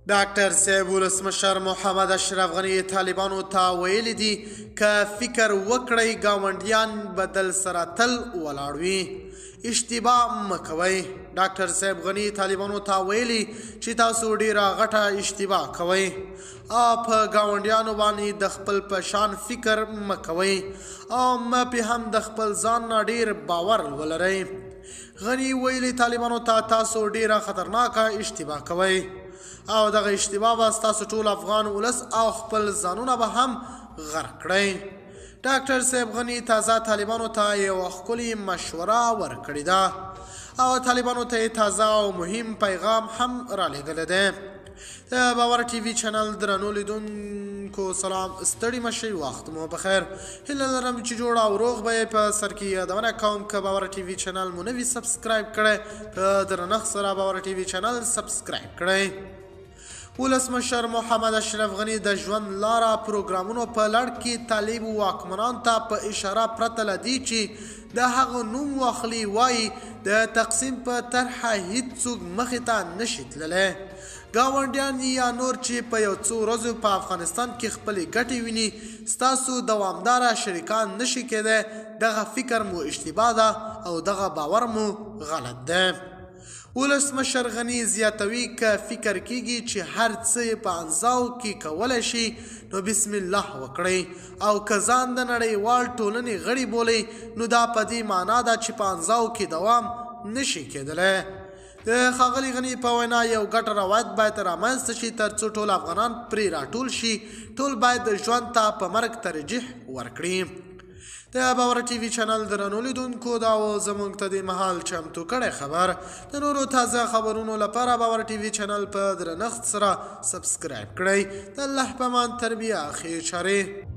ډاکټر صاحب ولسمشر محمد اشرف غني طالبانو ته ویلي دي که فکر وکړئ ګاونډیان بدل سره تل ولاړ وي، اشتباه مه کوئ. ډاکټر صاحب غني طالبانو ته ویلي چې تاسو ډیره غټه اشتباه کوئ او په ګاونډیانو باندې د خپل په شان فکر مه کوئ او مه پې هم د خپل ځان نه ډیر باور ولرئ. غني ویلي طالبانو ته تاسو ډیره خطرناکه اشتباه کوئ او دغه اشتباه به ستاسو ټول افغان ولس او خپل ځانونه به هم غرق کړئ. ډاکټر صاحب غني تازه طالبانو ته یوه ښکلې مشوره ورکړې ده او طالبانو ته یې تازه او مهم پیغام هم رالیږلی دی. د باور ټي وي چینل درنو لیدونکو سلام، ستړي مه شئ، وخت مو بخیر. هیله لرم چې جوړ او روغ به یې په سر کې یادونه کوم. که باور ټي وي چینل مو نه وي سبسکرایب کړی، په درنښت سره باور ټي وي چینل سبسکرایب کړئ. ولسمشر محمد اشرف غني د ژوند لاره پروګرامونو په لړ کې طالب واکمنان ته په اشاره پرته له دې چې د هغه نوم واخلي وایي د تقسیم په طرحه هیڅوک مخې ته نشي تللی. ګاونډیان یا نور چې په یو څو ورځو په افغانستان کې خپلې ګټې ویني ستاسو دوامداره شریکان نشي کېدی. دغه فکر مو اشتباه ده او دغه باور مو غلط ده. ولسمشر غني زیاتوي که فکر کیږي چې هر څه په انزاو کې کولی شي نو بسم الله وکړئ او که ځان د نړیوال ټولنې غړي بولئ نو دا په دې معنا ده چې په انزاو کې دوام نشي کېدلی. د ښاغلي غني په وینا یو ګډ روایت باید رامنځته شي تر څو ټول افغانان پرې راټول شي. ټول باید د ژوند ته په مرګ ترجیح ورکړي. د باور ټي وي چینل درنو لیدونکو دا و زموږ ته د مهال چمتو کړی خبر. د نورو تازه خبرونو لپاره باور ټي وي چینل په درنښت سره سبسکرایب کړئ. د الله په امان، تربیه، ښې چارې.